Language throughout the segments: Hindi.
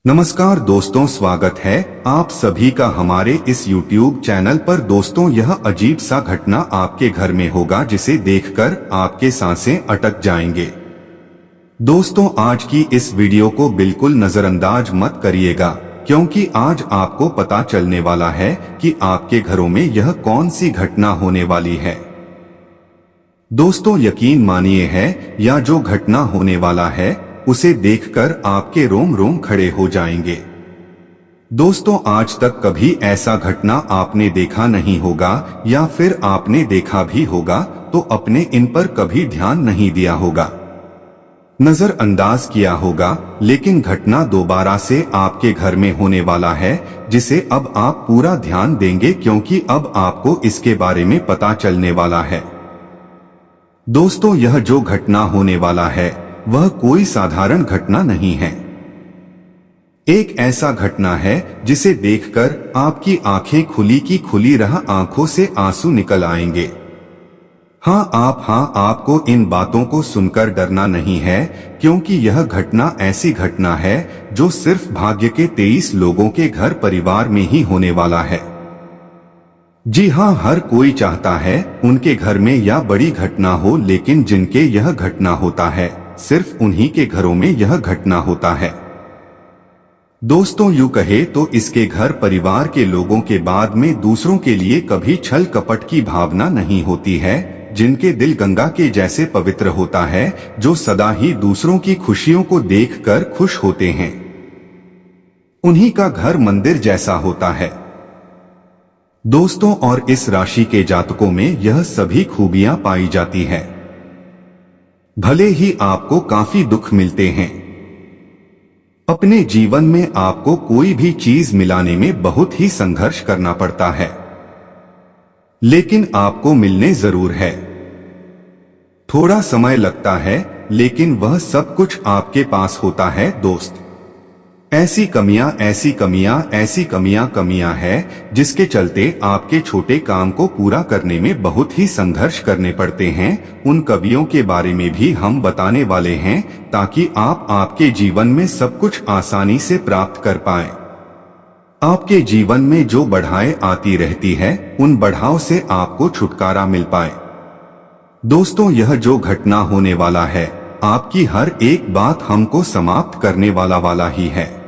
नमस्कार दोस्तों, स्वागत है आप सभी का हमारे इस YouTube चैनल पर। दोस्तों, यह अजीब सा घटना आपके घर में होगा जिसे देखकर आपके सांसें अटक जाएंगे। दोस्तों, आज की इस वीडियो को बिल्कुल नजरअंदाज मत करिएगा, क्योंकि आज आपको पता चलने वाला है कि आपके घरों में यह कौन सी घटना होने वाली है। दोस्तों, यकीन मानिए है या जो घटना होने वाला है उसे देखकर आपके रोम रोम खड़े हो जाएंगे। दोस्तों, आज तक कभी ऐसा घटना आपने देखा नहीं होगा, या फिर आपने देखा भी होगा तो अपने इन पर कभी ध्यान नहीं दिया होगा, नजरअंदाज किया होगा। लेकिन घटना दोबारा से आपके घर में होने वाला है, जिसे अब आप पूरा ध्यान देंगे, क्योंकि अब आपको इसके बारे में पता चलने वाला है। दोस्तों, यह जो घटना होने वाला है वह कोई साधारण घटना नहीं है। एक ऐसा घटना है जिसे देखकर आपकी आंखें खुली की खुली रह आंखों से आंसू निकल आएंगे। आपको इन बातों को सुनकर डरना नहीं है, क्योंकि यह घटना ऐसी घटना है जो सिर्फ भाग्य के 23 लोगों के घर परिवार में ही होने वाला है। जी हाँ, हर कोई चाहता है उनके घर में या बड़ी घटना हो, लेकिन जिनके यह घटना होता है सिर्फ उन्हीं के घरों में यह घटना होता है। दोस्तों, यूं कहे तो इसके घर परिवार के लोगों के बाद में दूसरों के लिए कभी छल कपट की भावना नहीं होती है, जिनके दिल गंगा के जैसे पवित्र होता है, जो सदा ही दूसरों की खुशियों को देखकर खुश होते हैं। उन्हीं का घर मंदिर जैसा होता है। दोस्तों, और इस राशि के जातकों में यह सभी खूबियां पाई जाती है। भले ही आपको काफी दुख मिलते हैं, अपने जीवन में आपको कोई भी चीज मिलाने में बहुत ही संघर्ष करना पड़ता है, लेकिन आपको मिलने जरूर है। थोड़ा समय लगता है, लेकिन वह सब कुछ आपके पास होता है। दोस्त, ऐसी कमियां हैं जिसके चलते आपके छोटे काम को पूरा करने में बहुत ही संघर्ष करने पड़ते हैं। उन कमियों के बारे में भी हम बताने वाले हैं, ताकि आप आपके जीवन में सब कुछ आसानी से प्राप्त कर पाएं। आपके जीवन में जो बढ़ाएं आती रहती है, उन बढ़ाव से आपको छुटकारा मिल पाए। दोस्तों, यह जो घटना होने वाला है, आपकी हर एक बात हमको समाप्त करने वाला ही है।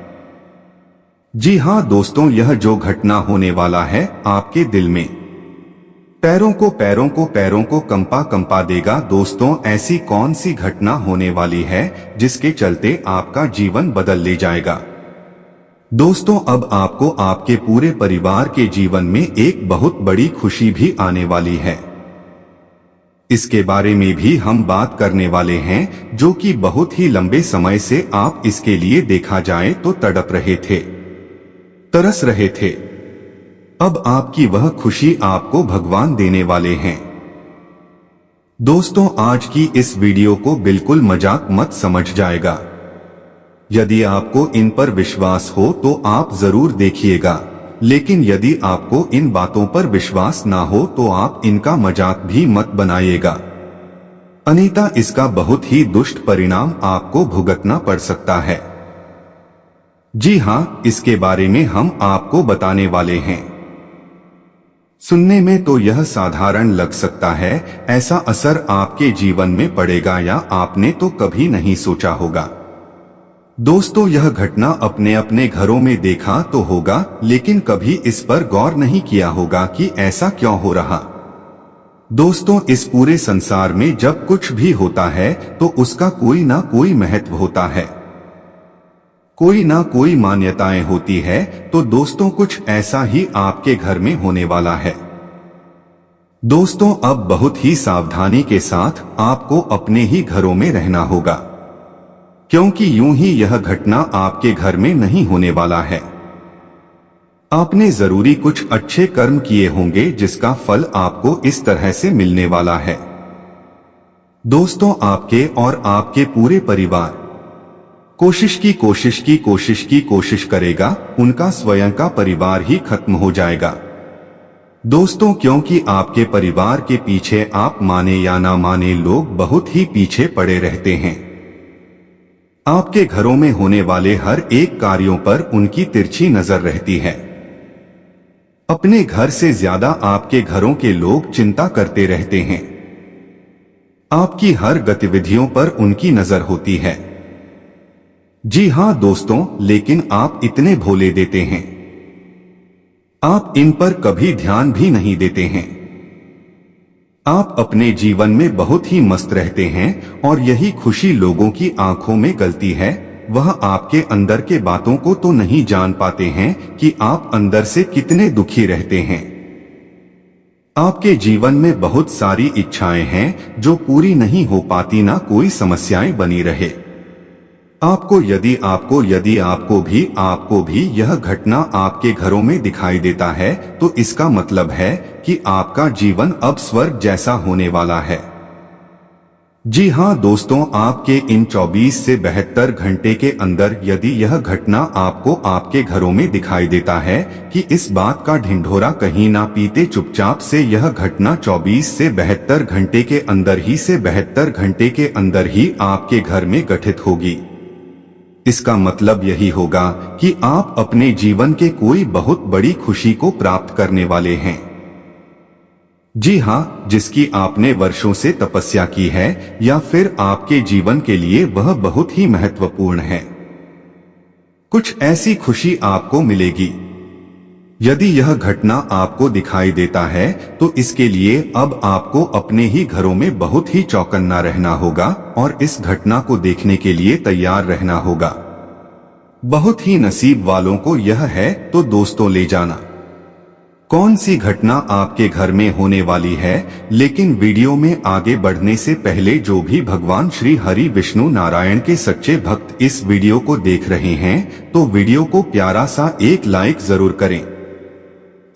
जी हाँ दोस्तों, यह जो घटना होने वाला है आपके दिल में पैरों को कंपा देगा। दोस्तों, ऐसी कौन सी घटना होने वाली है जिसके चलते आपका जीवन बदल ले जाएगा। दोस्तों, अब आपको आपके पूरे परिवार के जीवन में एक बहुत बड़ी खुशी भी आने वाली है। इसके बारे में भी हम बात करने वाले हैं, जो कि बहुत ही लंबे समय से आप इसके लिए देखा जाए तो तड़प रहे थे, तरस रहे थे। अब आपकी वह खुशी आपको भगवान देने वाले हैं। दोस्तों, आज की इस वीडियो को बिल्कुल मजाक मत समझ जाएगा। यदि आपको इन पर विश्वास हो तो आप जरूर देखिएगा, लेकिन यदि आपको इन बातों पर विश्वास ना हो तो आप इनका मजाक भी मत बनाइएगा, अन्यथा इसका बहुत ही दुष्ट परिणाम आपको भुगतना पड़ सकता है। जी हाँ, इसके बारे में हम आपको बताने वाले हैं। सुनने में तो यह साधारण लग सकता है, ऐसा असर आपके जीवन में पड़ेगा या आपने तो कभी नहीं सोचा होगा। दोस्तों, यह घटना अपने अपने घरों में देखा तो होगा, लेकिन कभी इस पर गौर नहीं किया होगा कि ऐसा क्यों हो रहा। दोस्तों, इस पूरे संसार में जब कुछ भी होता है तो उसका कोई ना कोई महत्व होता है, कोई ना कोई मान्यताएं होती है। तो दोस्तों, कुछ ऐसा ही आपके घर में होने वाला है। दोस्तों, अब बहुत ही सावधानी के साथ आपको अपने ही घरों में रहना होगा, क्योंकि यूं ही यह घटना आपके घर में नहीं होने वाला है। आपने जरूरी कुछ अच्छे कर्म किए होंगे, जिसका फल आपको इस तरह से मिलने वाला है। दोस्तों, आपके और आपके पूरे परिवार कोशिश करेगा, उनका स्वयं का परिवार ही खत्म हो जाएगा। दोस्तों, क्योंकि आपके परिवार के पीछे आप माने या ना माने, लोग बहुत ही पीछे पड़े रहते हैं। आपके घरों में होने वाले हर एक कार्यों पर उनकी तिरछी नजर रहती है। अपने घर से ज्यादा आपके घरों के लोग चिंता करते रहते हैं। आपकी हर गतिविधियों पर उनकी नजर होती है। जी हां दोस्तों, लेकिन आप इतने भोले देते हैं, आप इन पर कभी ध्यान भी नहीं देते हैं। आप अपने जीवन में बहुत ही मस्त रहते हैं और यही खुशी लोगों की आंखों में गलती है। वह आपके अंदर के बातों को तो नहीं जान पाते हैं कि आप अंदर से कितने दुखी रहते हैं। आपके जीवन में बहुत सारी इच्छाएं हैं जो पूरी नहीं हो पाती, ना कोई समस्याएं बनी रहे। आपको भी यह घटना आपके घरों में दिखाई देता है तो इसका मतलब है कि आपका जीवन अब स्वर्ग जैसा होने वाला है। जी हां दोस्तों, आपके इन 24 से 72 घंटे के अंदर यदि यह घटना आपको आपके घरों में दिखाई देता है कि इस बात का ढिंढोरा कहीं ना पीते चुपचाप से यह घटना 24 से 72 घंटे के अंदर ही से 72 घंटे के अंदर ही आपके घर में घटित होगी, इसका मतलब यही होगा कि आप अपने जीवन के कोई बहुत बड़ी खुशी को प्राप्त करने वाले हैं। जी हां, जिसकी आपने वर्षों से तपस्या की है या फिर आपके जीवन के लिए वह बहुत ही महत्वपूर्ण है। कुछ ऐसी खुशी आपको मिलेगी। यदि यह घटना आपको दिखाई देता है तो इसके लिए अब आपको अपने ही घरों में बहुत ही चौकन्ना रहना होगा और इस घटना को देखने के लिए तैयार रहना होगा। बहुत ही नसीब वालों को यह है तो दोस्तों ले जाना कौन सी घटना आपके घर में होने वाली है। लेकिन वीडियो में आगे बढ़ने से पहले जो भी भगवान श्री हरि विष्णु नारायण के सच्चे भक्त इस वीडियो को देख रहे हैं तो वीडियो को प्यारा सा एक लाइक जरूर करें।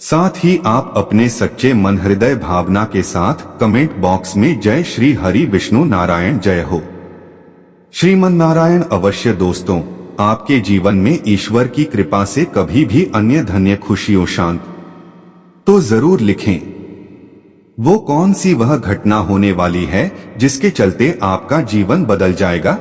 साथ ही आप अपने सच्चे मन हृदय भावना के साथ कमेंट बॉक्स में जय श्री हरि विष्णु नारायण जय हो, श्रीमन नारायण अवश्य दोस्तों आपके जीवन में ईश्वर की कृपा से कभी भी अन्य धन्य खुशियों शांत तो जरूर लिखें। वो कौन सी वह घटना होने वाली है जिसके चलते आपका जीवन बदल जाएगा।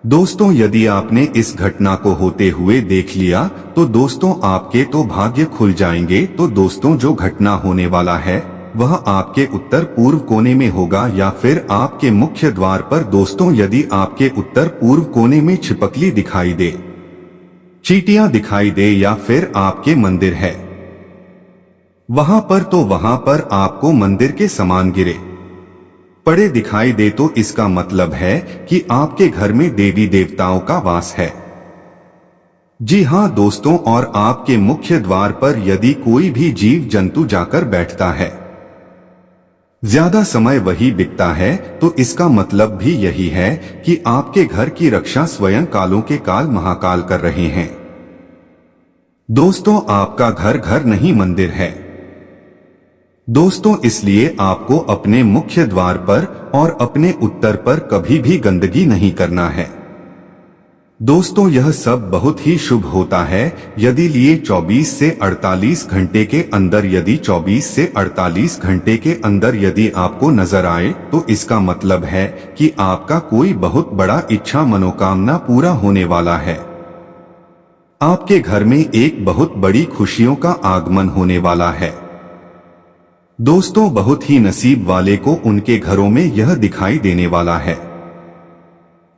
दोस्तों यदि आपने इस घटना को होते हुए देख लिया तो दोस्तों आपके तो भाग्य खुल जाएंगे। तो दोस्तों जो घटना होने वाला है वह आपके उत्तर पूर्व कोने में होगा या फिर आपके मुख्य द्वार पर। दोस्तों यदि आपके उत्तर पूर्व कोने में छिपकली दिखाई दे, चींटियां दिखाई दे या फिर आपके मंदिर है वहां पर आपको मंदिर के समान गिरे पड़े दिखाई दे तो इसका मतलब है कि आपके घर में देवी देवताओं का वास है। जी हां दोस्तों, और आपके मुख्य द्वार पर यदि कोई भी जीव जंतु जाकर बैठता है, ज्यादा समय वही बिकता है तो इसका मतलब भी यही है कि आपके घर की रक्षा स्वयं कालों के काल महाकाल कर रहे हैं। दोस्तों आपका घर घर नहीं मंदिर है। दोस्तों इसलिए आपको अपने मुख्य द्वार पर और अपने उत्तर पर कभी भी गंदगी नहीं करना है। दोस्तों यह सब बहुत ही शुभ होता है यदि लिए 24 से 48 घंटे के अंदर। यदि 24 से 48 घंटे के अंदर यदि आपको नजर आए तो इसका मतलब है कि आपका कोई बहुत बड़ा इच्छा मनोकामना पूरा होने वाला है। आपके घर में एक बहुत बड़ी खुशियों का आगमन होने वाला है। दोस्तों बहुत ही नसीब वाले को उनके घरों में यह दिखाई देने वाला है।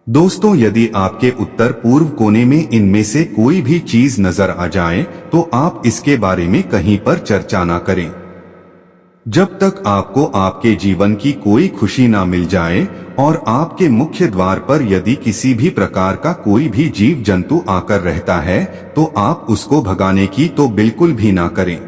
दोस्तों यदि आपके उत्तर पूर्व कोने में इनमें से कोई भी चीज नजर आ जाए तो आप इसके बारे में कहीं पर चर्चा ना करें जब तक आपको आपके जीवन की कोई खुशी ना मिल जाए। और आपके मुख्य द्वार पर यदि किसी भी प्रकार का कोई भी जीव जंतु आकर रहता है तो आप उसको भगाने की तो बिल्कुल भी ना करें।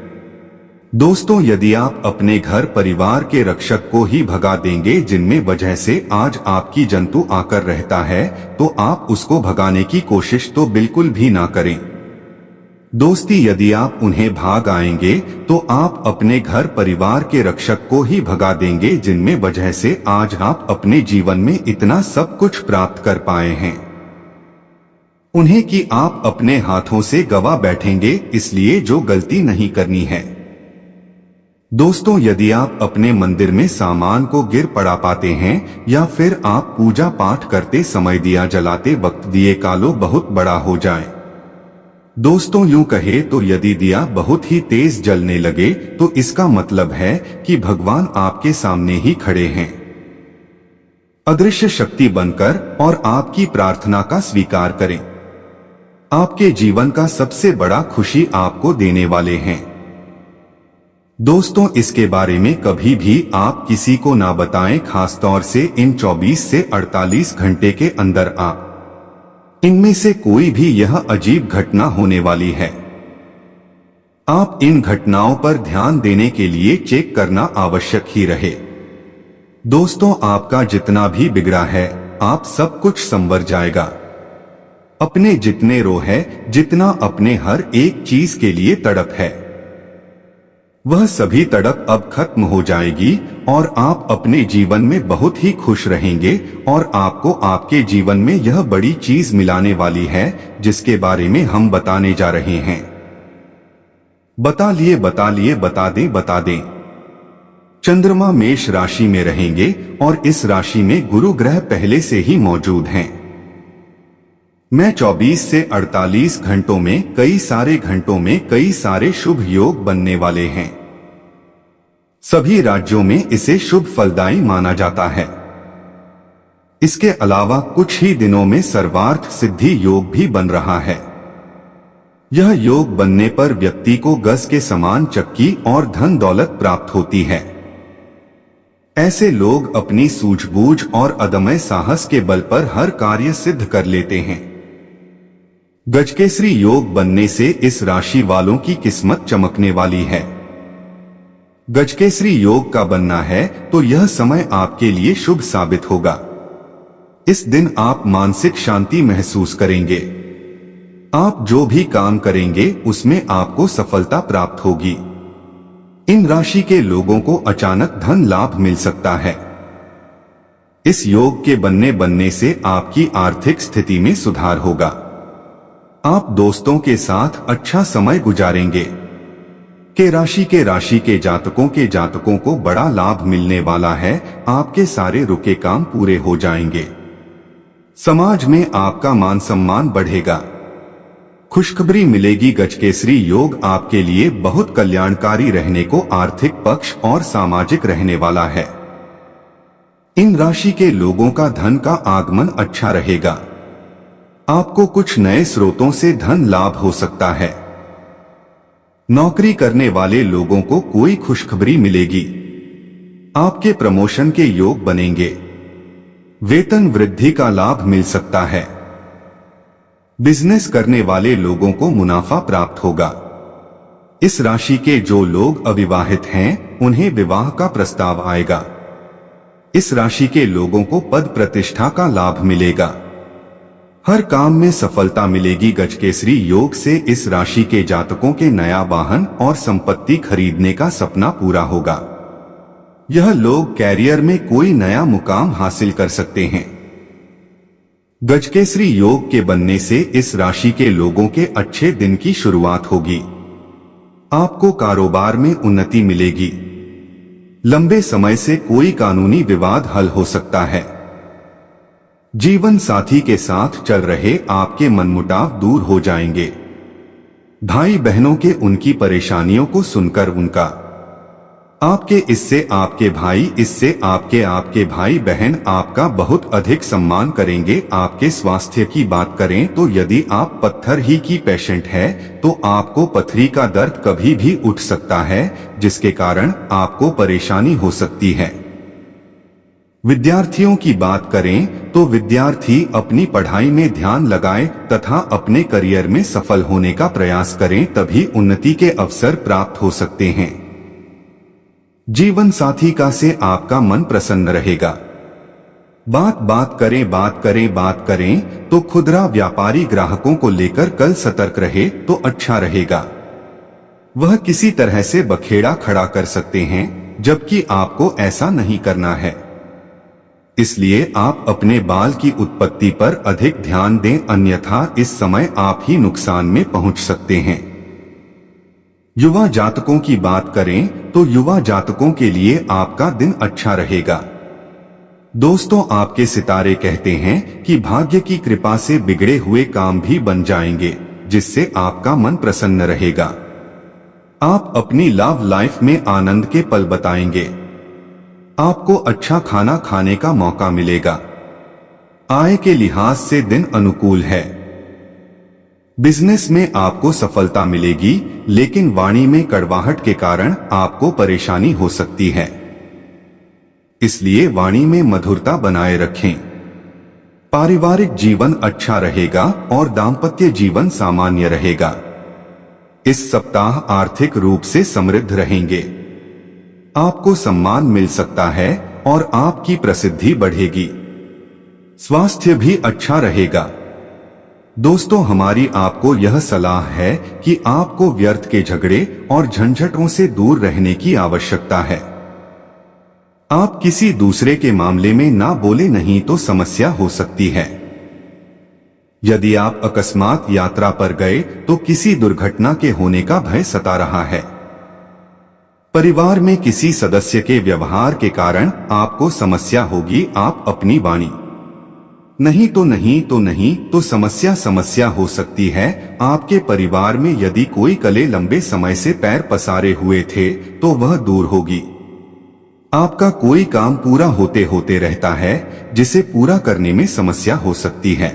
दोस्तों यदि आप अपने घर परिवार के रक्षक को ही भगा देंगे जिनमें वजह से आज आपकी जंतु आकर रहता है तो आप उसको भगाने की कोशिश तो बिल्कुल भी ना करें। दोस्ती यदि आप उन्हें भाग आएंगे तो आप अपने घर परिवार के रक्षक को ही भगा देंगे जिनमें वजह से आज आप अपने जीवन में इतना सब कुछ प्राप्त कर पाए हैं उन्हें कि आप अपने हाथों से गवा बैठेंगे। इसलिए जो गलती नहीं करनी है दोस्तों, यदि आप अपने मंदिर में सामान को गिर पड़ा पाते हैं या फिर आप पूजा पाठ करते समय दिया जलाते वक्त दिए कालो बहुत बड़ा हो जाए। दोस्तों, यूं कहे तो यदि दिया बहुत ही तेज जलने लगे तो इसका मतलब है कि भगवान आपके सामने ही खड़े हैं, अदृश्य शक्ति बनकर, और आपकी प्रार्थना का स्वीकार करें। आपके जीवन का सबसे बड़ा खुशी आपको देने वाले हैं। दोस्तों, इसके बारे में कभी भी आप किसी को ना बताएं, खासतौर से इन 24 से 48 घंटे के अंदर आप इनमें से कोई भी यह अजीब घटना होने वाली है। आप इन घटनाओं पर ध्यान देने के लिए चेक करना आवश्यक ही रहे। दोस्तों, आपका जितना भी बिगड़ा है आप सब कुछ संवर जाएगा। अपने जितने रो है, जितना अपने हर एक चीज के लिए तड़प है, वह सभी तड़प अब खत्म हो जाएगी और आप अपने जीवन में बहुत ही खुश रहेंगे। और आपको आपके जीवन में यह बड़ी चीज मिलाने वाली है जिसके बारे में हम बताने जा रहे हैं। बता दें। चंद्रमा मेष राशि में रहेंगे और इस राशि में गुरु ग्रह पहले से ही मौजूद हैं। मैं 24 से 48 घंटों में कई सारे शुभ योग बनने वाले हैं। सभी राज्यों में इसे शुभ फलदायी माना जाता है। इसके अलावा कुछ ही दिनों में सर्वार्थ सिद्धि योग भी बन रहा है। यह योग बनने पर व्यक्ति को गज के समान चक्की और धन दौलत प्राप्त होती है। ऐसे लोग अपनी सूझबूझ और अदम्य साहस के बल पर हर कार्य सिद्ध कर लेते हैं। गजकेसरी योग बनने से इस राशि वालों की किस्मत चमकने वाली है। गजकेसरी योग का बनना है तो यह समय आपके लिए शुभ साबित होगा। इस दिन आप मानसिक शांति महसूस करेंगे। आप जो भी काम करेंगे उसमें आपको सफलता प्राप्त होगी। इन राशि के लोगों को अचानक धन लाभ मिल सकता है। इस योग के बनने से आपकी आर्थिक स्थिति में सुधार होगा। आप दोस्तों के साथ अच्छा समय गुजारेंगे। राशि के जातकों को बड़ा लाभ मिलने वाला है। आपके सारे रुके काम पूरे हो जाएंगे। समाज में आपका मान सम्मान बढ़ेगा। खुशखबरी मिलेगी। गजकेसरी योग आपके लिए बहुत कल्याणकारी रहने को आर्थिक पक्ष और सामाजिक रहने वाला है। इन राशि के लोगों का धन का आगमन अच्छा रहेगा। आपको कुछ नए स्रोतों से धन लाभ हो सकता है। नौकरी करने वाले लोगों को कोई खुशखबरी मिलेगी। आपके प्रमोशन के योग बनेंगे। वेतन वृद्धि का लाभ मिल सकता है। बिजनेस करने वाले लोगों को मुनाफा प्राप्त होगा। इस राशि के जो लोग अविवाहित हैं उन्हें विवाह का प्रस्ताव आएगा। इस राशि के लोगों को पद प्रतिष्ठा का लाभ मिलेगा। हर काम में सफलता मिलेगी। गजकेसरी योग से इस राशि के जातकों के नया वाहन और संपत्ति खरीदने का सपना पूरा होगा। यह लोग कैरियर में कोई नया मुकाम हासिल कर सकते हैं। गजकेसरी योग के बनने से इस राशि के लोगों के अच्छे दिन की शुरुआत होगी। आपको कारोबार में उन्नति मिलेगी। लंबे समय से कोई कानूनी विवाद हल हो सकता है। जीवन साथी के साथ चल रहे आपके मनमुटाव दूर हो जाएंगे। भाई बहनों के उनकी परेशानियों को सुनकर उनका इससे आपके भाई बहन आपका बहुत अधिक सम्मान करेंगे। आपके स्वास्थ्य की बात करें तो यदि आप पत्थर ही की पेशेंट है तो आपको पथरी का दर्द कभी भी उठ सकता है, जिसके कारण आपको परेशानी हो सकती है। विद्यार्थियों की बात करें तो विद्यार्थी अपनी पढ़ाई में ध्यान लगाएं तथा अपने करियर में सफल होने का प्रयास करें, तभी उन्नति के अवसर प्राप्त हो सकते हैं। जीवन साथी का से आपका मन प्रसन्न रहेगा। बात करें तो खुदरा व्यापारी ग्राहकों को लेकर कल सतर्क रहे तो अच्छा रहेगा। वह किसी तरह से बखेड़ा खड़ा कर सकते हैं, जबकि आपको ऐसा नहीं करना है। इसलिए आप अपने बाल की उत्पत्ति पर अधिक ध्यान दें, अन्यथा इस समय आप ही नुकसान में पहुंच सकते हैं। युवा जातकों की बात करें तो युवा जातकों के लिए आपका दिन अच्छा रहेगा। दोस्तों, आपके सितारे कहते हैं कि भाग्य की कृपा से बिगड़े हुए काम भी बन जाएंगे, जिससे आपका मन प्रसन्न रहेगा। आप अपनी लव लाइफ में आनंद के पल बताएंगे। आपको अच्छा खाना खाने का मौका मिलेगा। आय के लिहाज से दिन अनुकूल है। बिजनेस में आपको सफलता मिलेगी, लेकिन वाणी में कड़वाहट के कारण आपको परेशानी हो सकती है, इसलिए वाणी में मधुरता बनाए रखें। पारिवारिक जीवन अच्छा रहेगा और दाम्पत्य जीवन सामान्य रहेगा। इस सप्ताह आर्थिक रूप से समृद्ध रहेंगे। आपको सम्मान मिल सकता है और आपकी प्रसिद्धि बढ़ेगी। स्वास्थ्य भी अच्छा रहेगा। दोस्तों, हमारी आपको यह सलाह है कि आपको व्यर्थ के झगड़े और झंझटों से दूर रहने की आवश्यकता है। आप किसी दूसरे के मामले में ना बोले, नहीं तो समस्या हो सकती है। यदि आप अकस्मात यात्रा पर गए तो किसी दुर्घटना के होने का भय सता रहा है। परिवार में किसी सदस्य के व्यवहार के कारण आपको समस्या होगी। आप अपनी वाणी नहीं तो समस्या हो सकती है। आपके परिवार में यदि कोई कले लंबे समय से पैर पसारे हुए थे तो वह दूर होगी। आपका कोई काम पूरा होते होते रहता है, जिसे पूरा करने में समस्या हो सकती है।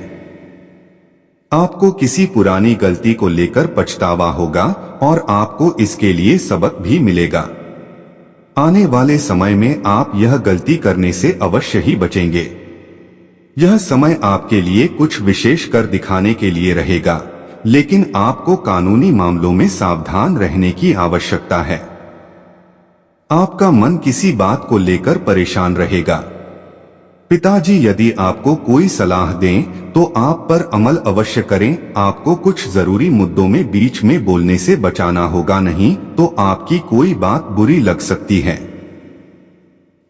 आपको किसी पुरानी गलती को लेकर पछतावा होगा और आपको इसके लिए सबक भी मिलेगा। आने वाले समय में आप यह गलती करने से अवश्य ही बचेंगे। यह समय आपके लिए कुछ विशेष कर दिखाने के लिए रहेगा, लेकिन आपको कानूनी मामलों में सावधान रहने की आवश्यकता है। आपका मन किसी बात को लेकर परेशान रहेगा। पिताजी यदि आपको कोई सलाह दें तो आप पर अमल अवश्य करें। आपको कुछ जरूरी मुद्दों में बीच में बोलने से बचाना होगा, नहीं तो आपकी कोई बात बुरी लग सकती है।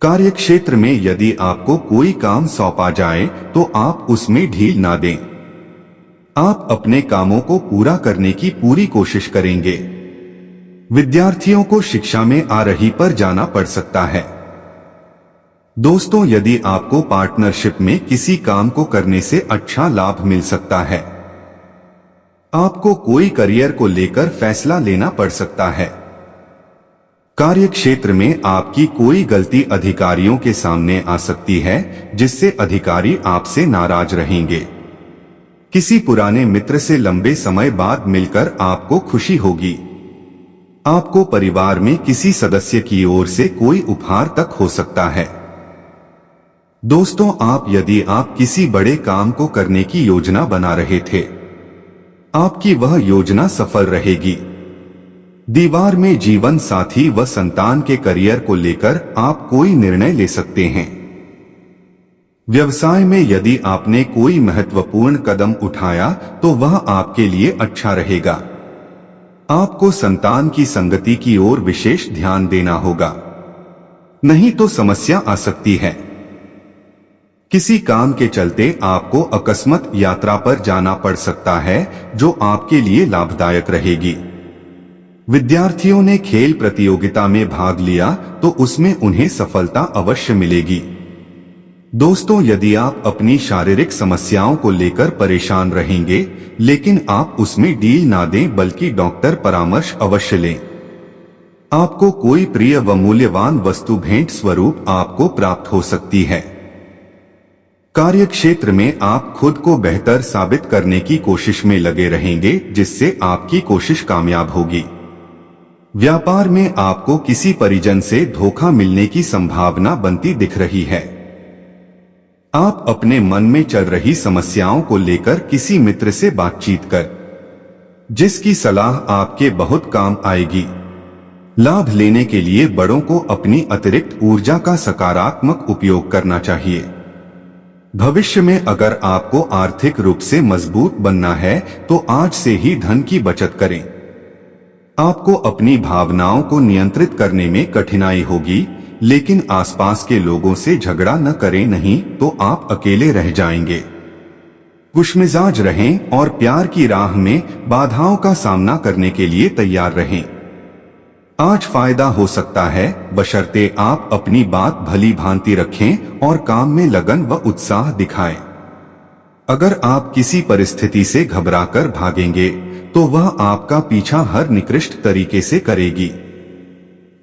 कार्यक्षेत्र में यदि आपको कोई काम सौंपा जाए तो आप उसमें ढील ना दें। आप अपने कामों को पूरा करने की पूरी कोशिश करेंगे। विद्यार्थियों को शिक्षा में आ रही पर जाना पड़ सकता है। दोस्तों, यदि आपको पार्टनरशिप में किसी काम को करने से अच्छा लाभ मिल सकता है। आपको कोई करियर को लेकर फैसला लेना पड़ सकता है। कार्यक्षेत्र में आपकी कोई गलती अधिकारियों के सामने आ सकती है, जिससे अधिकारी आपसे नाराज रहेंगे। किसी पुराने मित्र से लंबे समय बाद मिलकर आपको खुशी होगी। आपको परिवार में किसी सदस्य की ओर से कोई उपहार तक हो सकता है। दोस्तों, यदि आप किसी बड़े काम को करने की योजना बना रहे थे, आपकी वह योजना सफल रहेगी। दीवार में जीवन साथी व संतान के करियर को लेकर आप कोई निर्णय ले सकते हैं। व्यवसाय में यदि आपने कोई महत्वपूर्ण कदम उठाया तो वह आपके लिए अच्छा रहेगा। आपको संतान की संगति की ओर विशेष ध्यान देना होगा, नहीं तो समस्या आ सकती है। किसी काम के चलते आपको अकस्मात यात्रा पर जाना पड़ सकता है, जो आपके लिए लाभदायक रहेगी। विद्यार्थियों ने खेल प्रतियोगिता में भाग लिया तो उसमें उन्हें सफलता अवश्य मिलेगी। दोस्तों, यदि आप अपनी शारीरिक समस्याओं को लेकर परेशान रहेंगे, लेकिन आप उसमें डील ना दें, बल्कि डॉक्टर परामर्श अवश्य लें। आपको कोई प्रिय व मूल्यवान वस्तु भेंट स्वरूप आपको प्राप्त हो सकती है। कार्यक्षेत्र में आप खुद को बेहतर साबित करने की कोशिश में लगे रहेंगे, जिससे आपकी कोशिश कामयाब होगी। व्यापार में आपको किसी परिजन से धोखा मिलने की संभावना बनती दिख रही है। आप अपने मन में चल रही समस्याओं को लेकर किसी मित्र से बातचीत कर, जिसकी सलाह आपके बहुत काम आएगी। लाभ लेने के लिए बड़ों को अपनी अतिरिक्त ऊर्जा का सकारात्मक उपयोग करना चाहिए। भविष्य में अगर आपको आर्थिक रूप से मजबूत बनना है तो आज से ही धन की बचत करें। आपको अपनी भावनाओं को नियंत्रित करने में कठिनाई होगी, लेकिन आसपास के लोगों से झगड़ा न करें, नहीं तो आप अकेले रह जाएंगे। खुशमिजाज रहें और प्यार की राह में बाधाओं का सामना करने के लिए तैयार रहें। आज फायदा हो सकता है, बशर्ते आप अपनी बात भली भांति रखें और काम में लगन व उत्साह दिखाएं। अगर आप किसी परिस्थिति से घबराकर भागेंगे तो वह आपका पीछा हर निकृष्ट तरीके से करेगी।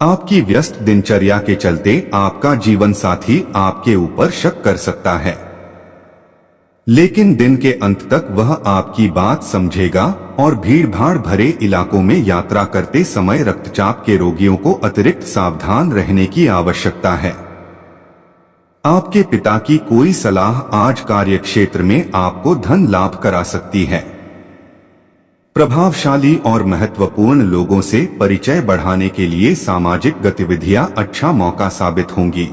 आपकी व्यस्त दिनचर्या के चलते आपका जीवन साथी आपके ऊपर शक कर सकता है, लेकिन दिन के अंत तक वह आपकी बात समझेगा और भीड़-भाड़ भरे इलाकों में यात्रा करते समय रक्तचाप के रोगियों को अतिरिक्त सावधान रहने की आवश्यकता है। आपके पिता की कोई सलाह आज कार्यक्षेत्र में आपको धन लाभ करा सकती है। प्रभावशाली और महत्वपूर्ण लोगों से परिचय बढ़ाने के लिए सामाजिक गतिविधियां अच्छा मौका साबित होंगी।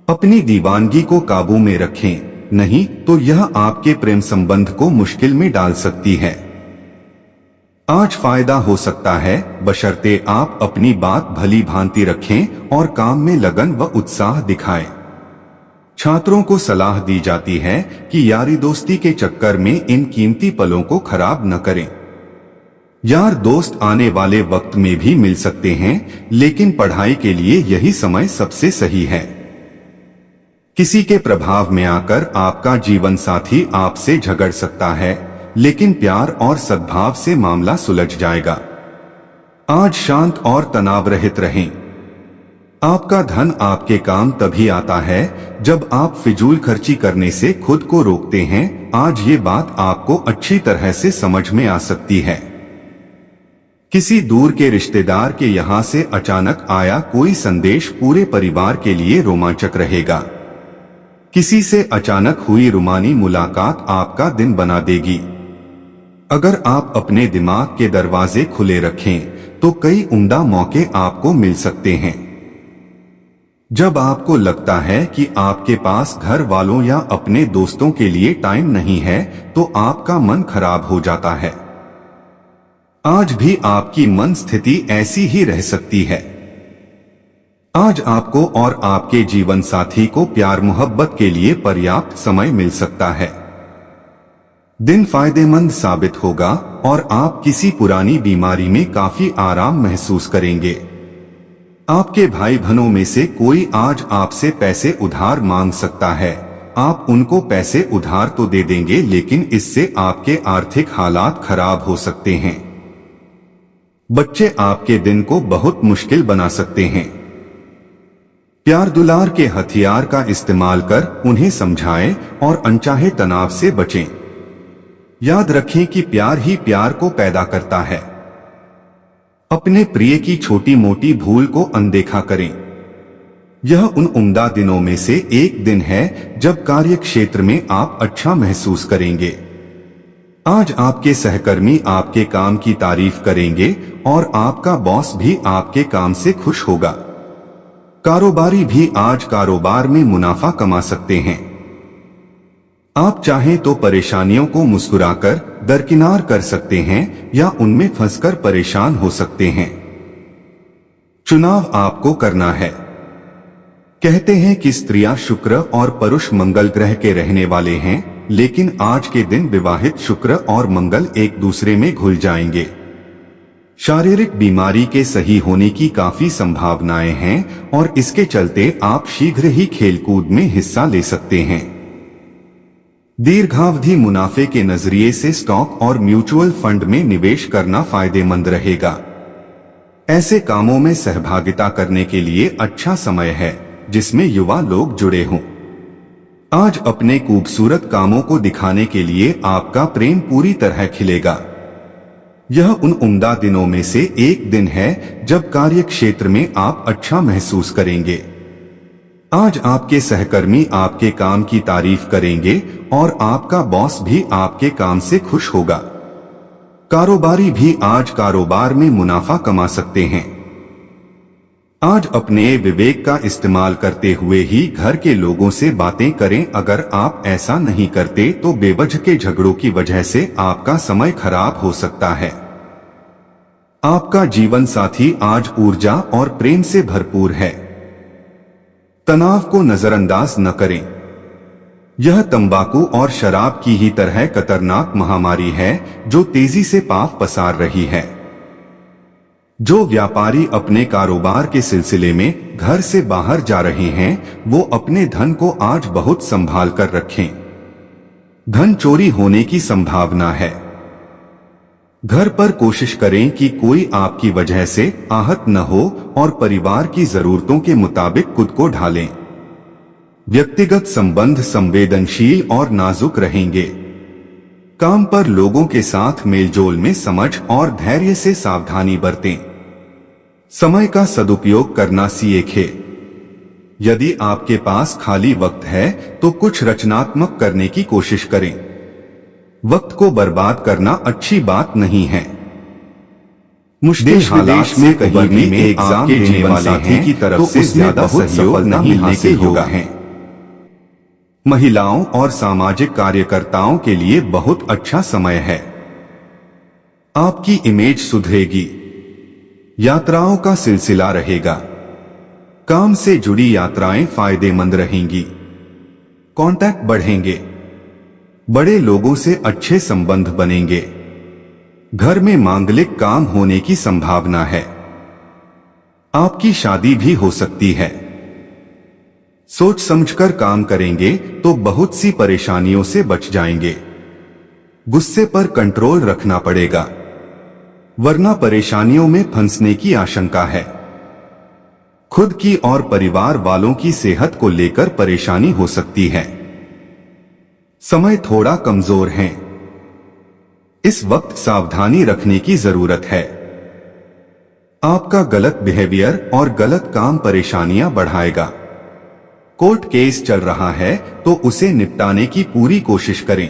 अपनी दीवानगी को काबू में रखें, नहीं तो यह आपके प्रेम संबंध को मुश्किल में डाल सकती है। आज फायदा हो सकता है, बशर्ते आप अपनी बात भली भांति रखें और काम में लगन व उत्साह दिखाएं। छात्रों को सलाह दी जाती है कि यारी दोस्ती के चक्कर में इन कीमती पलों को खराब न करें। यार दोस्त आने वाले वक्त में भी मिल सकते हैं, लेकिन पढ़ाई के लिए यही समय सबसे सही है। किसी के प्रभाव में आकर आपका जीवन साथी आपसे झगड़ सकता है, लेकिन प्यार और सद्भाव से मामला सुलझ जाएगा। आज शांत और तनाव रहित रहें। आपका धन आपके काम तभी आता है जब आप फिजूल खर्ची करने से खुद को रोकते हैं। आज ये बात आपको अच्छी तरह से समझ में आ सकती है। किसी दूर के रिश्तेदार के यहाँ से अचानक आया कोई संदेश पूरे परिवार के लिए रोमांचक रहेगा। किसी से अचानक हुई रूमानी मुलाकात आपका दिन बना देगी। अगर आप अपने दिमाग के दरवाजे खुले रखें तो कई उम्दा मौके आपको मिल सकते हैं। जब आपको लगता है कि आपके पास घर वालों या अपने दोस्तों के लिए टाइम नहीं है तो आपका मन खराब हो जाता है। आज भी आपकी मन स्थिति ऐसी ही रह सकती है। आज आपको और आपके जीवन साथी को प्यार मोहब्बत के लिए पर्याप्त समय मिल सकता है। दिन फायदेमंद साबित होगा और आप किसी पुरानी बीमारी में काफी आराम महसूस करेंगे। आपके भाई बहनों में से कोई आज आपसे पैसे उधार मांग सकता है। आप उनको पैसे उधार तो दे देंगे, लेकिन इससे आपके आर्थिक हालात खराब हो सकते हैं। बच्चे आपके दिन को बहुत मुश्किल बना सकते हैं। प्यार दुलार के हथियार का इस्तेमाल कर उन्हें समझाएं और अनचाहे तनाव से बचें। याद रखें कि प्यार ही प्यार को पैदा करता है। अपने प्रिय की छोटी मोटी भूल को अनदेखा करें। यह उन उम्दा दिनों में से एक दिन है जब कार्य क्षेत्र में आप अच्छा महसूस करेंगे। आज आपके सहकर्मी आपके काम की तारीफ करेंगे और आपका बॉस भी आपके काम से खुश होगा। कारोबारी भी आज कारोबार में मुनाफा कमा सकते हैं। आप चाहें तो परेशानियों को मुस्कुराकर दरकिनार कर सकते हैं या उनमें फंसकर परेशान हो सकते हैं। चुनाव आपको करना है। कहते हैं कि स्त्रियां शुक्र और पुरुष मंगल ग्रह के रहने वाले हैं, लेकिन आज के दिन विवाहित शुक्र और मंगल एक दूसरे में घुल जाएंगे। शारीरिक बीमारी के सही होने की काफी संभावनाएं हैं और इसके चलते आप शीघ्र ही खेलकूद में हिस्सा ले सकते हैं। दीर्घावधि मुनाफे के नजरिए से स्टॉक और म्यूचुअल फंड में निवेश करना फायदेमंद रहेगा। ऐसे कामों में सहभागिता करने के लिए अच्छा समय है जिसमें युवा लोग जुड़े हों। आज अपने खूबसूरत कामों को दिखाने के लिए आपका प्रेम पूरी तरह खिलेगा। यह उन उम्दा दिनों में से एक दिन है जब कार्य क्षेत्र में आप अच्छा महसूस करेंगे। आज आपके सहकर्मी आपके काम की तारीफ करेंगे और आपका बॉस भी आपके काम से खुश होगा। कारोबारी भी आज कारोबार में मुनाफा कमा सकते हैं। आज अपने विवेक का इस्तेमाल करते हुए ही घर के लोगों से बातें करें। अगर आप ऐसा नहीं करते तो बेवजह के झगड़ों की वजह से आपका समय खराब हो सकता है। आपका जीवन साथी आज ऊर्जा और प्रेम से भरपूर है। तनाव को नजरअंदाज न करें। यह तंबाकू और शराब की ही तरह खतरनाक महामारी है जो तेजी से पांव पसार रही है। जो व्यापारी अपने कारोबार के सिलसिले में घर से बाहर जा रहे हैं वो अपने धन को आज बहुत संभाल कर रखें। धन चोरी होने की संभावना है। घर पर कोशिश करें कि कोई आपकी वजह से आहत न हो और परिवार की जरूरतों के मुताबिक खुद को ढालें। व्यक्तिगत संबंध संवेदनशील और नाजुक रहेंगे। काम पर लोगों के साथ मेलजोल में समझ और धैर्य से सावधानी बरतें। समय का सदुपयोग करना सीखें। यदि आपके पास खाली वक्त है तो कुछ रचनात्मक करने की कोशिश करें। वक्त को बर्बाद करना अच्छी बात नहीं है। मुश्किल हालात में उबरने में एग्जाम देने वाले हैं की तरफ से ज्यादा सहयोग नहीं हासिल होगा है। महिलाओं और सामाजिक कार्यकर्ताओं के लिए बहुत अच्छा समय है। आपकी इमेज सुधरेगी। यात्राओं का सिलसिला रहेगा। काम से जुड़ी यात्राएं फायदेमंद रहेंगी। कांटेक्ट बढ़ेंगे। बड़े लोगों से अच्छे संबंध बनेंगे। घर में मांगलिक काम होने की संभावना है। आपकी शादी भी हो सकती है। सोच समझकर काम करेंगे तो बहुत सी परेशानियों से बच जाएंगे। गुस्से पर कंट्रोल रखना पड़ेगा, वरना परेशानियों में फंसने की आशंका है। खुद की और परिवार वालों की सेहत को लेकर परेशानी हो सकती है। समय थोड़ा कमजोर है। इस वक्त सावधानी रखने की जरूरत है। आपका गलत बिहेवियर और गलत काम परेशानियां बढ़ाएगा। कोर्ट केस चल रहा है तो उसे निपटाने की पूरी कोशिश करें।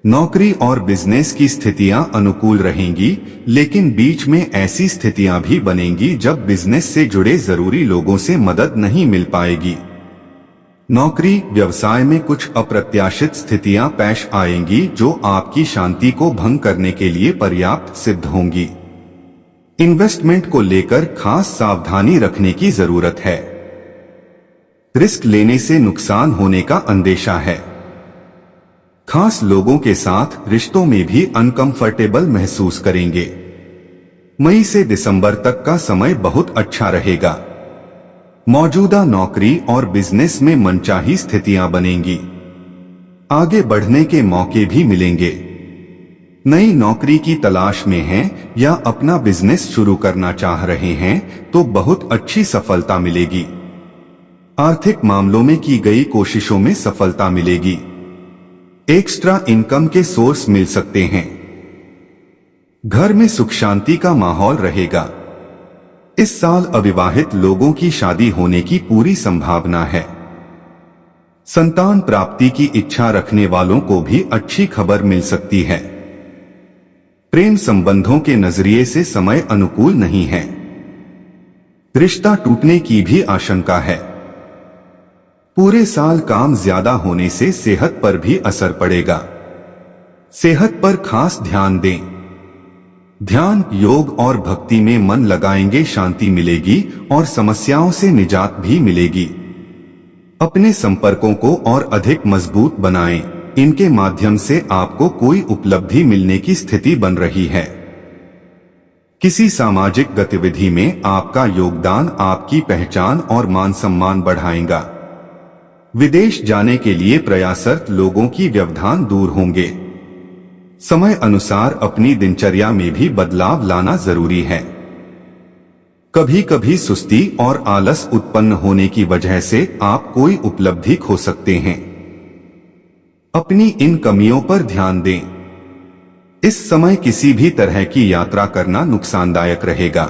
नौकरी और बिजनेस की स्थितियां अनुकूल रहेंगी, लेकिन बीच में ऐसी स्थितियां भी बनेंगी जब बिजनेस से जुड़े जरूरी लोगों से मदद नहीं मिल पाएगी। नौकरी व्यवसाय में कुछ अप्रत्याशित स्थितियां पेश आएंगी जो आपकी शांति को भंग करने के लिए पर्याप्त सिद्ध होंगी। इन्वेस्टमेंट को लेकर खास सावधानी रखने की जरूरत है। रिस्क लेने से नुकसान होने का अंदेशा है। खास लोगों के साथ रिश्तों में भी अनकंफर्टेबल महसूस करेंगे। मई से दिसंबर तक का समय बहुत अच्छा रहेगा। मौजूदा नौकरी और बिजनेस में मनचाही स्थितियां बनेंगी। आगे बढ़ने के मौके भी मिलेंगे। नई नौकरी की तलाश में हैं या अपना बिजनेस शुरू करना चाह रहे हैं तो बहुत अच्छी सफलता मिलेगी। आर्थिक मामलों में की गई कोशिशों में सफलता मिलेगी। एक्स्ट्रा इनकम के सोर्स मिल सकते हैं। घर में सुख शांति का माहौल रहेगा। इस साल अविवाहित लोगों की शादी होने की पूरी संभावना है। संतान प्राप्ति की इच्छा रखने वालों को भी अच्छी खबर मिल सकती है। प्रेम संबंधों के नजरिए से समय अनुकूल नहीं है। रिश्ता टूटने की भी आशंका है। पूरे साल काम ज्यादा होने से सेहत पर भी असर पड़ेगा। सेहत पर खास ध्यान दें। ध्यान, योग और भक्ति में मन लगाएंगे, शांति मिलेगी और समस्याओं से निजात भी मिलेगी। अपने संपर्कों को और अधिक मजबूत बनाएं। इनके माध्यम से आपको कोई उपलब्धि मिलने की स्थिति बन रही है। किसी सामाजिक गतिविधि में आपका योगदान आपकी पहचान और मान सम्मान बढ़ाएगा। विदेश जाने के लिए प्रयासरत लोगों की व्यवधान दूर होंगे। समय अनुसार अपनी दिनचर्या में भी बदलाव लाना जरूरी है। कभी कभी सुस्ती और आलस उत्पन्न होने की वजह से आप कोई उपलब्धि खो सकते हैं। अपनी इन कमियों पर ध्यान दें। इस समय किसी भी तरह की यात्रा करना नुकसानदायक रहेगा।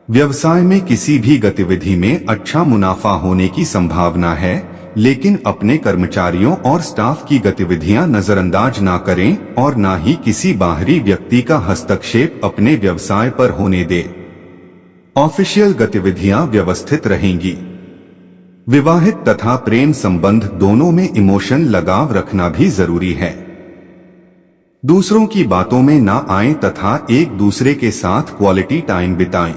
व्यवसाय में किसी भी गतिविधि में अच्छा मुनाफा होने की संभावना है, लेकिन अपने कर्मचारियों और स्टाफ की गतिविधियां नजरअंदाज ना करें और ना ही किसी बाहरी व्यक्ति का हस्तक्षेप अपने व्यवसाय पर होने दें। ऑफिशियल गतिविधियां व्यवस्थित रहेंगी। विवाहित तथा प्रेम संबंध दोनों में इमोशन लगाव रखना भी जरूरी है। दूसरों की बातों में ना आएं तथा एक दूसरे के साथ क्वालिटी टाइम बिताएं।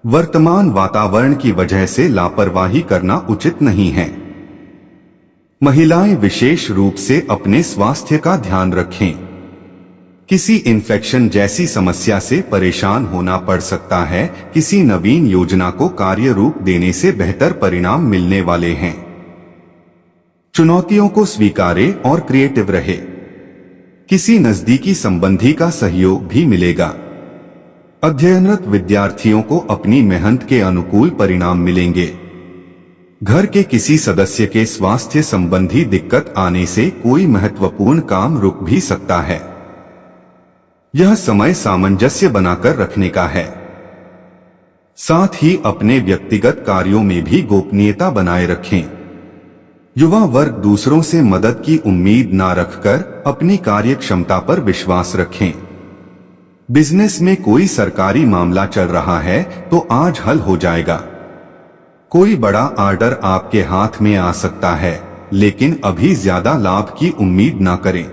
वर्तमान वातावरण की वजह से लापरवाही करना उचित नहीं है। महिलाएं विशेष रूप से अपने स्वास्थ्य का ध्यान रखें। किसी इन्फेक्शन जैसी समस्या से परेशान होना पड़ सकता है। किसी नवीन योजना को कार्य रूप देने से बेहतर परिणाम मिलने वाले हैं। चुनौतियों को स्वीकारें और क्रिएटिव रहे। किसी नजदीकी संबंधी का सहयोग भी मिलेगा। अध्ययनरत विद्यार्थियों को अपनी मेहनत के अनुकूल परिणाम मिलेंगे। घर के किसी सदस्य के स्वास्थ्य संबंधी दिक्कत आने से कोई महत्वपूर्ण काम रुक भी सकता है। यह समय सामंजस्य बनाकर रखने का है। साथ ही अपने व्यक्तिगत कार्यों में भी गोपनीयता बनाए रखें। युवा वर्ग दूसरों से मदद की उम्मीद ना रखकर अपनी कार्य क्षमता पर विश्वास रखें। बिजनेस में कोई सरकारी मामला चल रहा है तो आज हल हो जाएगा। कोई बड़ा ऑर्डर आपके हाथ में आ सकता है, लेकिन अभी ज्यादा लाभ की उम्मीद ना करें।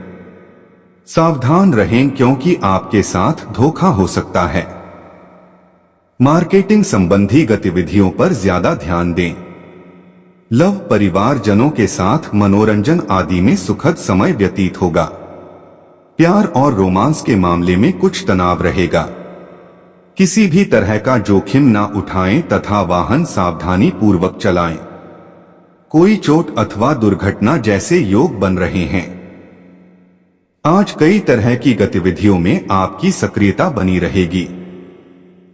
सावधान रहें क्योंकि आपके साथ धोखा हो सकता है। मार्केटिंग संबंधी गतिविधियों पर ज्यादा ध्यान दें। लव परिवारजनों के साथ मनोरंजन आदि में सुखद समय व्यतीत होगा। प्यार और रोमांस के मामले में कुछ तनाव रहेगा। किसी भी तरह का जोखिम ना उठाएं तथा वाहन सावधानी पूर्वक चलाएं। कोई चोट अथवा दुर्घटना जैसे योग बन रहे हैं। आज कई तरह की गतिविधियों में आपकी सक्रियता बनी रहेगी।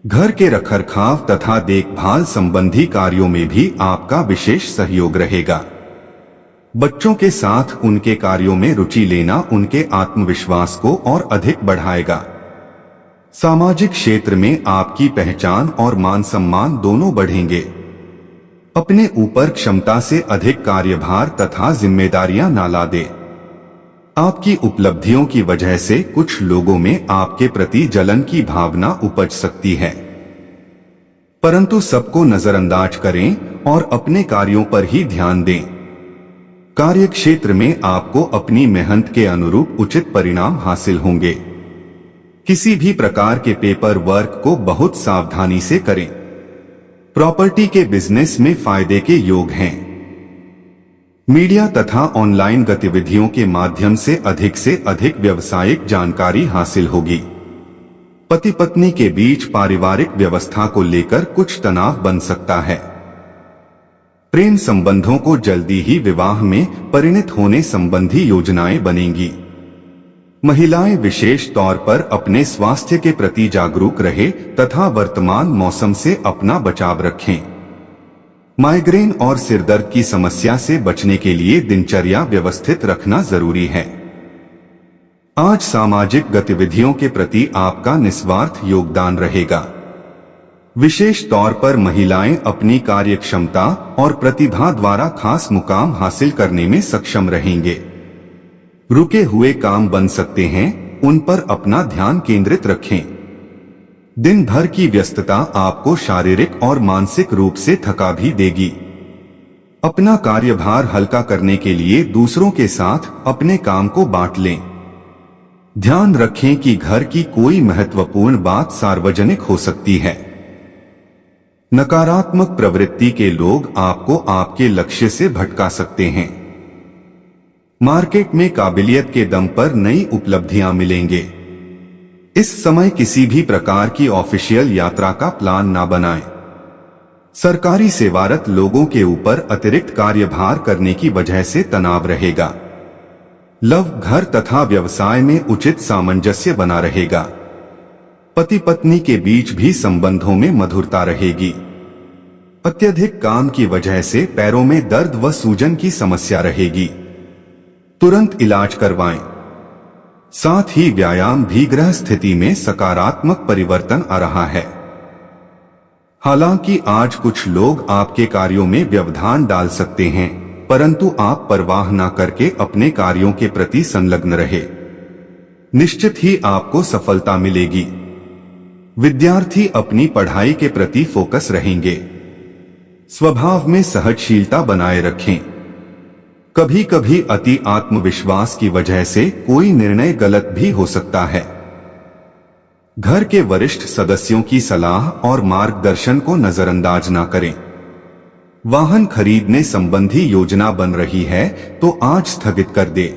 घर के रखरखाव तथा देखभाल संबंधी कार्यों में भी आपका विशेष सहयोग रहेगा। बच्चों के साथ उनके कार्यों में रुचि लेना उनके आत्मविश्वास को और अधिक बढ़ाएगा। सामाजिक क्षेत्र में आपकी पहचान और मान सम्मान दोनों बढ़ेंगे। अपने ऊपर क्षमता से अधिक कार्यभार तथा जिम्मेदारियां ना ला दे। आपकी उपलब्धियों की वजह से कुछ लोगों में आपके प्रति जलन की भावना उपज सकती है, परंतु सबको नजरअंदाज करें और अपने कार्यों पर ही ध्यान दें। कार्य क्षेत्र में आपको अपनी मेहनत के अनुरूप उचित परिणाम हासिल होंगे। किसी भी प्रकार के पेपर वर्क को बहुत सावधानी से करें। प्रॉपर्टी के बिजनेस में फायदे के योग हैं। मीडिया तथा ऑनलाइन गतिविधियों के माध्यम से अधिक व्यावसायिक जानकारी हासिल होगी। पति पत्नी के बीच पारिवारिक व्यवस्था को लेकर कुछ तनाव बन सकता है। प्रेम संबंधों को जल्दी ही विवाह में परिणत होने संबंधी योजनाएं बनेंगी। महिलाएं विशेष तौर पर अपने स्वास्थ्य के प्रति जागरूक रहे तथा वर्तमान मौसम से अपना बचाव रखें। माइग्रेन और सिरदर्द की समस्या से बचने के लिए दिनचर्या व्यवस्थित रखना जरूरी है। आज सामाजिक गतिविधियों के प्रति आपका निस्वार्थ योगदान रहेगा। विशेष तौर पर महिलाएं अपनी कार्यक्षमता और प्रतिभा द्वारा खास मुकाम हासिल करने में सक्षम रहेंगे। रुके हुए काम बन सकते हैं, उन पर अपना ध्यान केंद्रित रखें। दिन भर की व्यस्तता आपको शारीरिक और मानसिक रूप से थका भी देगी। अपना कार्यभार हल्का करने के लिए दूसरों के साथ अपने काम को बांट लें। ध्यान रखें कि घर की कोई महत्वपूर्ण बात सार्वजनिक हो सकती है। नकारात्मक प्रवृत्ति के लोग आपको आपके लक्ष्य से भटका सकते हैं। मार्केट में काबिलियत के दम पर नई उपलब्धियां मिलेंगे। इस समय किसी भी प्रकार की ऑफिशियल यात्रा का प्लान ना बनाएं। सरकारी सेवारत लोगों के ऊपर अतिरिक्त कार्यभार करने की वजह से तनाव रहेगा। लव, घर तथा व्यवसाय में उचित सामंजस्य बना रहेगा। पति पत्नी के बीच भी संबंधों में मधुरता रहेगी। अत्यधिक काम की वजह से पैरों में दर्द व सूजन की समस्या रहेगी। तुरंत इलाज करवाएं। साथ ही व्यायाम भी ग्रह स्थिति में सकारात्मक परिवर्तन आ रहा है। हालांकि आज कुछ लोग आपके कार्यों में व्यवधान डाल सकते हैं, परंतु आप परवाह न करके अपने कार्यों के प्रति संलग्न रहे। निश्चित ही आपको सफलता मिलेगी। विद्यार्थी अपनी पढ़ाई के प्रति फोकस रहेंगे। स्वभाव में सहनशीलता बनाए रखें। कभी कभी अति आत्मविश्वास की वजह से कोई निर्णय गलत भी हो सकता है। घर के वरिष्ठ सदस्यों की सलाह और मार्गदर्शन को नजरअंदाज न करें। वाहन खरीदने संबंधी योजना बन रही है तो आज स्थगित कर दे।